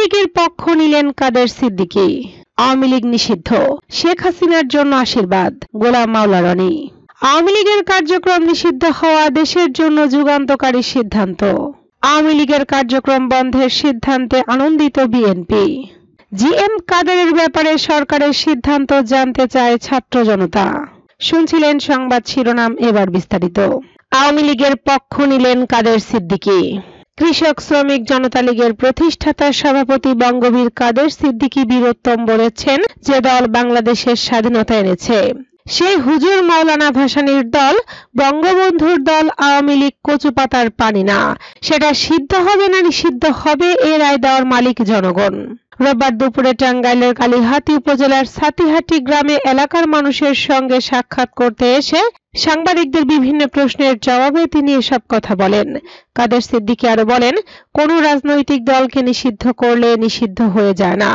লীগের পক্ষ নিলেন কাদের সিদ্দিকী। আওয়ামী লীগ নিষিদ্ধ, শেখ হাসিনার জন্য আশীর্বাদ, গোলাম মাওলা রনি। আওয়ামী লীগের কার্যক্রম নিষিদ্ধ হওয়া দেশের জন্য যুগান্তকারী সিদ্ধান্ত। আওয়ামী লীগের কার্যক্রম বন্ধের সিদ্ধান্তে আনন্দিত বিএনপি। জিএম কাদেরের ব্যাপারে সরকারের সিদ্ধান্ত জানতে চায় ছাত্র জনতা। শুনছিলেন সংবাদ শিরোনাম, এবার বিস্তারিত। আওয়ামী লীগের পক্ষ নিলেন কাদের সিদ্দিকী। কৃষক শ্রমিক জনতা লীগের প্রতিষ্ঠাতা সভাপতি বঙ্গবীর কাদের সিদ্দিকী বীরোত্তম বলেছেন যে দল বাংলাদেশের স্বাধীনতা এনেছে সেই হুজুর মাওলানা ভাসানীর দল, বঙ্গবন্ধুর দল আওয়ামী লীগ কচুপাতার পানি না, সেটা সিদ্ধ হবে না নিষিদ্ধ হবে এ রায় দেওয়ার মালিক জনগণ। রোববার দুপুরে টাঙ্গাইলের কালিহাতী উপজেলার ছাতিহাটি গ্রামে এলাকার মানুষের সঙ্গে সাক্ষাৎ করতে এসে সাংবাদিকদের বিভিন্ন প্রশ্নের জবাবে তিনি এসব কথা বলেন। কাদের সিদ্দিকী আরো বলেন, কোন রাজনৈতিক দলকে নিষিদ্ধ করলে নিষিদ্ধ হয়ে যায় না।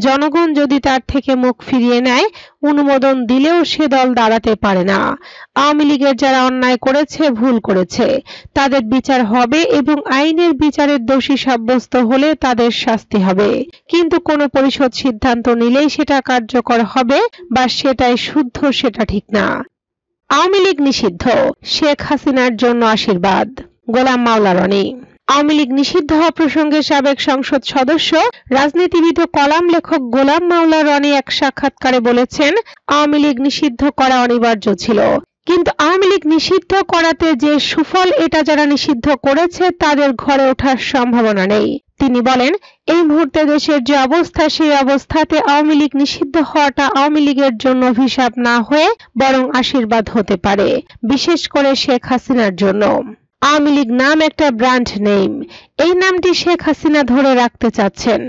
জনগণ যদি তার থেকে মুখ ফিরিয়ে নেয়, অনুমোদন দিলেও সে দল দাঁড়াতে পারে না। আওয়ামী লীগের যারা অন্যায় করেছে, ভুল করেছে, তাদের বিচার হবে এবং আইনের বিচারের দোষী সাব্যস্ত হলে তাদের শাস্তি হবে। কিন্তু কোন পরিষদ সিদ্ধান্ত নিলেই সেটা কার্যকর হবে বা সেটাই শুদ্ধ, সেটা ঠিক না। আওয়ামী লীগ নিষিদ্ধ, শেখ হাসিনার জন্য আশীর্বাদ, গোলাম মাওলা রনি। আওয়ামী লীগ নিষিদ্ধ হওয়া প্রসঙ্গে সাবেক সংসদ সদস্য, রাজনীতিবিদ ও কলাম লেখক গোলাম মাওলা রনি এক সাক্ষাৎকারে বলেছেন, আওয়ামী লীগ নিষিদ্ধ করা অনিবার্য ছিল, কিন্তু আওয়ামী লীগ নিষিদ্ধ করাতে যে সুফল, এটা যারা নিষিদ্ধ করেছে তাদের ঘরে ওঠার সম্ভাবনা নেই। তিনি বলেন, এই মুহূর্তে দেশের যে অবস্থা, সেই অবস্থাতে আওয়ামী লীগ নিষিদ্ধ হওয়াটা আওয়ামী লীগের জন্য অভিশাপ না হয়ে বরং আশীর্বাদ হতে পারে, বিশেষ করে শেখ হাসিনার জন্য। আওয়ামী লীগ নাম একটা ব্র্যান্ড নেম, এই নামটি শেখ হাসিনা ধরে রাখতে চাচ্ছেন।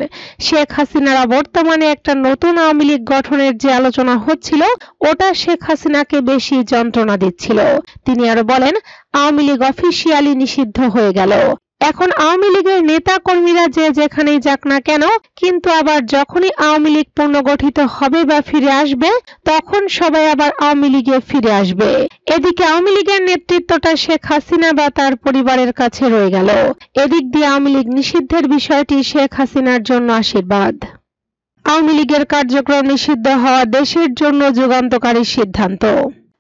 শেখ হাসিনারা বর্তমানে একটা নতুন আওয়ামী লীগ গঠনের যে আলোচনা হচ্ছিল, ওটা শেখ হাসিনাকে বেশি যন্ত্রণা দিচ্ছিল। তিনি আরো বলেন, আওয়ামী লীগ অফিসিয়ালি নিষিদ্ধ হয়ে গেল, এখন আওয়ামী লীগের নেতা কর্মীরা যে যেখানেই যাক না কেন, কিন্তু আবার যখনই আওয়ামী লীগ পুনর্গঠিত হবে বা ফিরে আসবে, তখন সবাই আবার আওয়ামী লীগে ফিরে আসবে। এদিকে আওয়ামী লীগের নেতৃত্বটা শেখ হাসিনা বা তার পরিবারের কাছে রয়ে গেল। এদিক দিয়ে আওয়ামী লীগ নিষিদ্ধের বিষয়টি শেখ হাসিনার জন্য আশীর্বাদ। আওয়ামী লীগের কার্যক্রম নিষিদ্ধ হওয়া দেশের জন্য যুগান্তকারী সিদ্ধান্ত।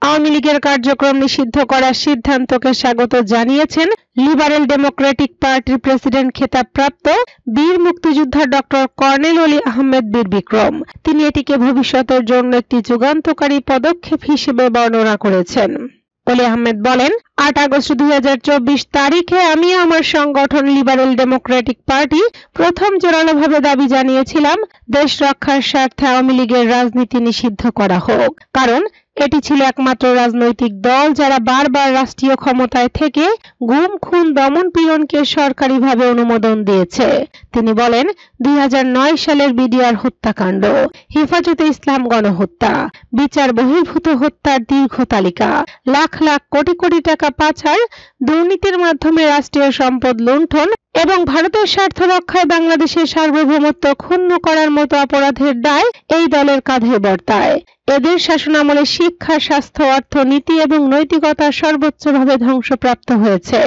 আওয়ামী লীগের কার্যক্রম নিষিদ্ধ করার সিদ্ধান্তকে স্বাগত জানিয়েছেন লিবারেল ডেমোক্রেটিক পার্টির প্রেসিডেন্ট খেতাবপ্রাপ্ত বীর মুক্তিযোদ্ধা ডক্টর কর্নেল অলি আহমেদ বীর বিক্রম। তিনি এটিকে ভবিষ্যতের জন্য একটি যুগান্তকারী পদক্ষেপ হিসেবে বর্ণনা করেছেন। অলি আহমেদ বলেন, ৮ আগস্ট ২০২৪ তারিখে আমি আমার সংগঠন লিবারেল ডেমোক্রেটিক পার্টি প্রথম জোরালোভাবে দাবি জানিয়েছিলাম, দেশ রক্ষার স্বার্থে আওয়ামী লীগের রাজনীতি নিষিদ্ধ করা হোক, কারণ এটি ছিল একমাত্র রাজনৈতিক দল যারা বারবার রাষ্ট্রীয় ক্ষমতায় থেকে গুম, খুন, দমন পীড়নকে সরকারিভাবে অনুমোদন দিয়েছে। তিনি বলেন, ২০০৯ সালের বিডিআর হত্যাকাণ্ড, হেফাজতে ইসলাম গণহত্যা, বিচার বহির্ভূত হত্যার দীর্ঘ তালিকা, লাখ লাখ কোটি কোটি টাকা পাচার, দুর্নীতির মাধ্যমে রাষ্ট্রীয় সম্পদ লুণ্ঠন এবং ভারতের স্বার্থ রক্ষায় বাংলাদেশের সার্বভৌমত্ব ক্ষুণ্ণ করার মতো অপরাধের দায় এই দলের কাঁধে বর্তায়। এদের শাসনামলে শিক্ষা, স্বাস্থ্য, অর্থনীতি এবং নৈতিকতা সর্বোচ্চভাবে ধ্বংসপ্রাপ্ত হয়েছে।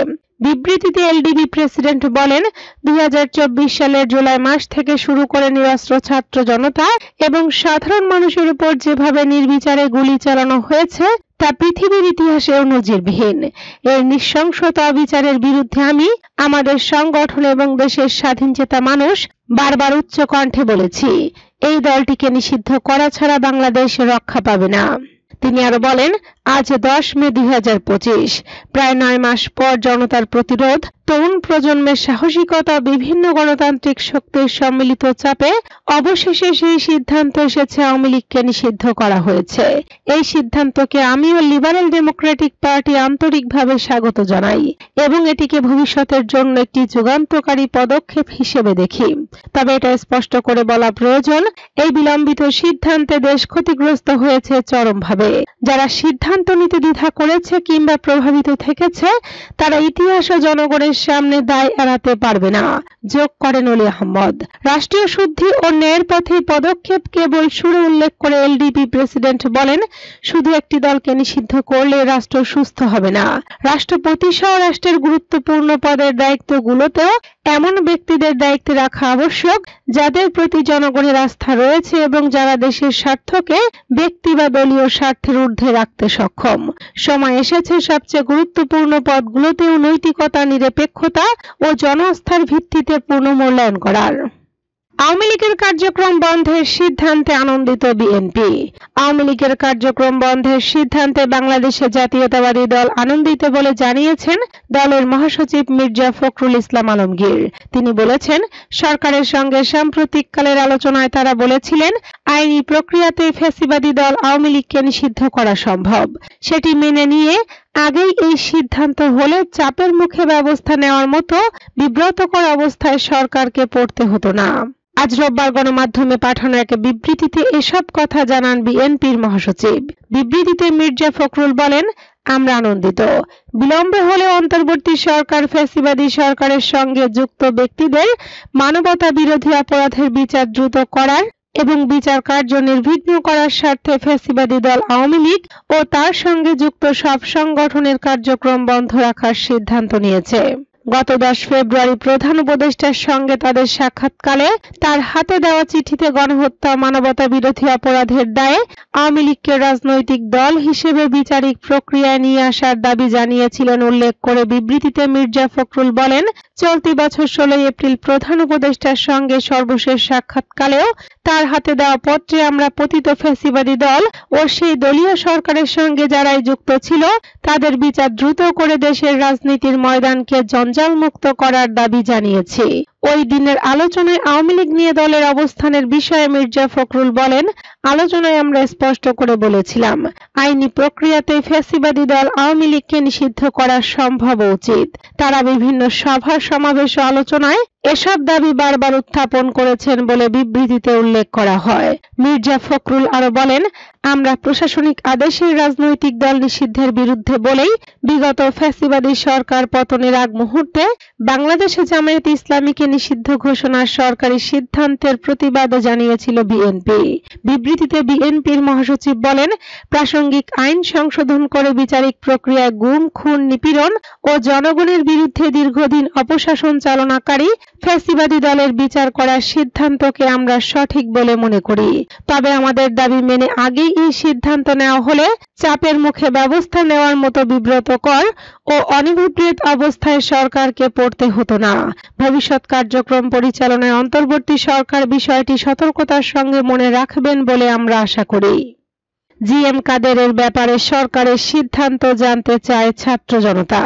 বিবৃতিতে এলডিপি প্রেসিডেন্ট বলেন, ২০২৪ সালের জুলাই মাস থেকে শুরু করে নিরস্ত্র ছাত্র জনতা এবং সাধারণ মানুষের উপর যেভাবে নির্বিচারে গুলি চালানো হয়েছে, তা পৃথিবীর ইতিহাসেও নজিরবিহীন। এর নৃশংসতা বিচারের বিরুদ্ধে আমি, আমাদের সংগঠন এবং দেশের স্বাধীনচেতা মানুষ বারবার উচ্চ কণ্ঠে বলেছি, এই দলটিকে নিষিদ্ধ করা ছাড়া বাংলাদেশ রক্ষা পাবে না। তিনি আরো বলেন, আজ 10 মে ২০২৫, প্রায় 9 মাস পর জনতার প্রতিরোধ, তরুণ প্রজন্মের সাহসিকতা, বিভিন্ন গণতান্ত্রিক শক্তির সম্মিলিত চাপে অবশেষে সেই সিদ্ধান্ত এসেছে, আওয়ামী লীগকে নিষিদ্ধ করা হয়েছে। এই সিদ্ধান্তকে আমি ও লিবারেল ডেমোক্রেটিক পার্টি আন্তরিকভাবে স্বাগত জানাই এবং এটিকে ভবিষ্যতের জন্য একটি যুগান্তকারী পদক্ষেপ হিসেবে দেখি। তবে এটা স্পষ্ট করে বলা প্রয়োজন, এই বিলম্বিত সিদ্ধান্তে দেশ ক্ষতিগ্রস্ত হয়েছে চরমভাবে। যারা সিদ্ধান্ত নিতে দ্বিধা করেছে কিংবা প্রভাবিত থেকেছে, তারা ইতিহাস ও জনগণের সামনে দায় এড়াতে পারবে না, যোগ করেন অলি আহমদ। রাষ্ট্রীয় শুদ্ধি ও ন্যায়ের পথে পদক্ষেপ কেবল সুরে উল্লেখ করে এলডিপি প্রেসিডেন্ট বলেন, শুধু একটি দলকে নিষিদ্ধ করলে রাষ্ট্র সুস্থ হবে না। রাষ্ট্রপতি সহ রাষ্ট্রের গুরুত্বপূর্ণ পদের দায়িত্বগুলোতেও এমন ব্যক্তিদের দায়িত্বে রাখা আবশ্যক যাদের প্রতি জনগণের আস্থা রয়েছে এবং যারা দেশের স্বার্থকে ব্যক্তি বা দলীয় স্বার্থের ঊর্ধ্বে রাখতে সক্ষম। সময় এসেছে সবচেয়ে গুরুত্বপূর্ণ পদগুলোতেও নৈতিকতা, নিরপেক্ষতা ও জনআস্থার ভিত্তিতে পুনর্মূল্যায়ন করার। আওয়ামী লীগের কার্যক্রম বন্ধের সিদ্ধান্তে আনন্দিত বিএনপি। আওয়ামী লীগের কার্যক্রম বন্ধের সিদ্ধান্তে বাংলাদেশের জাতীয়তাবাদী দল আনন্দিত বলে জানিয়েছেন দলের মহাসচিব মির্জা ফখরুল ইসলাম আলমগীর। তিনি বলেছেন, সরকারের সঙ্গে সাম্প্রতিককালের আলোচনায় তারা বলেছিলেন আইনি প্রক্রিয়াতে ফ্যাসিবাদী দল আওয়ামী লীগকে নিষিদ্ধ করা সম্ভব। সেটি মেনে নিয়ে আগেই এই সিদ্ধান্ত হলে চাপের মুখে ব্যবস্থা নেওয়ার মতো বিব্রতকর অবস্থায় সরকারকে পড়তে হতো না। আজ রোববার গণমাধ্যমে পাঠানো এক বিবৃতিতে এসব কথা জানান বিএনপির মহাসচিব। বিবৃতিতে মির্জা ফখরুল বলেন, আমরা আনন্দিত। বিলম্বে হলেও অন্তর্বর্তী সরকার ফ্যাসিবাদী সরকারের সঙ্গে যুক্ত ব্যক্তিদের মানবতা বিরোধী অপরাধের বিচার দ্রুত করার এবং বিচার কার্য নির্বিঘ্ন করার স্বার্থে ফ্যাসিবাদী দল আওয়ামী লীগ ও তার সঙ্গে যুক্ত সব সংগঠনের কার্যক্রম বন্ধ রাখার সিদ্ধান্ত নিয়েছে। গত 10 ফেব্রুয়ারি প্রধান উপদেষ্টার সঙ্গে তাদের সাক্ষাৎকালে তার হাতে দেওয়া চিঠিতে গণহত্যা, মানবতা বিরোধী অপরাধের দায়ে আওয়ামী লীগকে রাজনৈতিক দল হিসেবে বিচারিক প্রক্রিয়ায় নিয়ে আসার দাবি জানিয়েছিলেন উল্লেখ করে বিবৃতিতে মির্জা ফখরুল বলেন, চলতি বছর 16 এপ্রিল প্রধান উপদেষ্টার সঙ্গে সর্বশেষ সাক্ষাৎকালেও তার হাতে দেওয়া পত্রে আমরা পতিত ফ্যাসিবাদী দল ও সেই দলীয় সরকারের সঙ্গে যারাই যুক্ত ছিল তাদের বিচার দ্রুত করে দেশের রাজনীতির ময়দানকে জঞ্জালমুক্ত করার দাবি জানিয়েছি। ওই দিনের আলোচনায় আওয়ামী লীগ নিয়ে দলের অবস্থানের বিষয়ে মির্জা ফখরুল বলেন, আলোচনায় আমরা স্পষ্ট করে বলেছিলাম আইনি প্রক্রিয়াতে ফ্যাসিবাদী দল আওয়ামী লীগকে নিষিদ্ধ করা সম্ভব ও উচিত। তারা বিভিন্ন সভা, সমাবেশ ও আলোচনায় এসব দাবি বারবার উত্থাপন করেছেন বলে বিবৃতিতে উল্লেখ করা হয়। মির্জা ফখরুল আরো বলেন, আমরা প্রশাসনিক আদেশের রাজনৈতিক দল নিষিদ্ধের বিরুদ্ধে বলেই বিগত ফ্যাসিবাদী সরকার পতনের আগ মুহূর্তে বাংলাদেশে জামায়াতে ইসলামীকে নিষিদ্ধ ঘোষণার সরকারি সিদ্ধান্তের প্রতিবাদ জানিয়েছিল বিএনপি। বিবৃতিতে বিএনপির মহাসচিব বলেন, প্রাসঙ্গিক আইন সংশোধন করে বিচারিক প্রক্রিয়ায় গুম, খুন, নিপীড়ন ও জনগণের বিরুদ্ধে দীর্ঘদিন অপশাসন চালনাকারী ফ্যাসিবাদী দলের বিচার করার সিদ্ধান্তকে আমরা সঠিক বলে মনে করি। তবে আমাদের দাবি মেনে আগেই এই সিদ্ধান্ত নেওয়া হলে চাপের মুখে ব্যবস্থা নেওয়ার মতো বিব্রতকর ও অনির্ণীত অবস্থায় সরকারকে পড়তে হতো না। ভবিষ্যৎ কার্যক্রম পরিচালনায় অন্তর্বর্তী সরকার বিষয়টি সতর্কতার সঙ্গে মনে রাখবেন বলে আমরা আশা করি। জিএম কাদেরের ব্যাপারে সরকারের সিদ্ধান্ত জানতে চায় ছাত্র জনতা।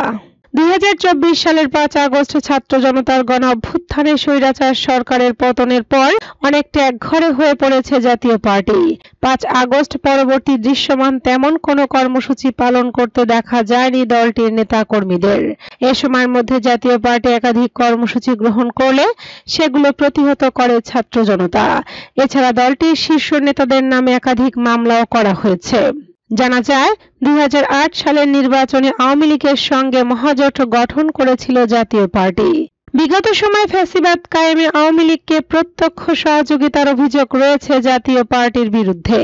2024 সালের 5 আগস্ট ছাত্র জনতার গণ অভ্যুত্থানে স্বৈরাচার সরকারের পতনের পর অনেকটা একঘরে হয়ে পড়েছে জাতীয় পার্টি। 5 আগস্ট পরবর্তী দৃশ্যমান তেমন কোনো কর্মসূচি পালন করতে দেখা যায়নি দলটির নেতা কর্মীদের। এ সময়ের মধ্যে জাতীয় পার্টি একাধিক কর্মসূচি গ্রহণ করলে সেগুলো প্রতিহত করে ছাত্র জনতা। এছাড়া দলটির শীর্ষ নেতাদের নামে একাধিক মামলাও করা হয়েছে। জানা যায়, 2008 সালের নির্বাচনে আওয়ামী লীগের সঙ্গে মহাজোট গঠন করেছিল জাতীয় পার্টি। বিগত সময়ে ফ্যাসিবাদ কায়েমে আওয়ামী লীগকে প্রত্যক্ষ সহযোগিতার অভিযোগ রয়েছে জাতীয় পার্টির বিরুদ্ধে।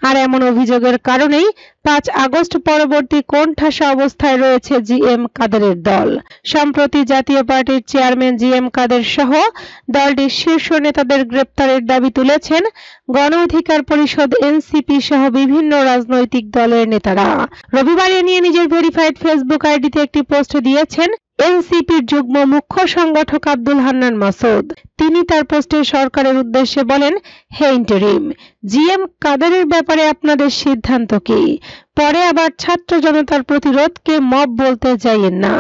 আর এমন অভিযোগের কারণেই 5 আগস্ট পরবর্তী কোণঠাসা অবস্থায় রয়েছে জিএম কাদেরের দল। সম্প্রতি জাতীয় পার্টির চেয়ারম্যান জিএম কাদের সহ দলটির শীর্ষ নেতাদের গ্রেপ্তারের দাবি তুলেছেন গণ অধিকার পরিষদ, এনসিপি সহ বিভিন্ন রাজনৈতিক দলের নেতারা। রবিবার এ নিয়ে নিজের ভেরিফাইড ফেসবুক আইডিতে একটি পোস্ট দিয়েছেন এনসিপির যুগ্ম মুখ্য সংগঠক আব্দুল হান্নান মাসুদ। তিনি তার পোস্টে সরকারের উদ্দেশ্যে বলেন, হে ইন্টারিম, জিএম কাদেরের ব্যাপারে আপনাদের সিদ্ধান্ত কি? পরে আবার ছাত্র জনতার প্রতিরোধকে মব বলতে যাইয়েন না।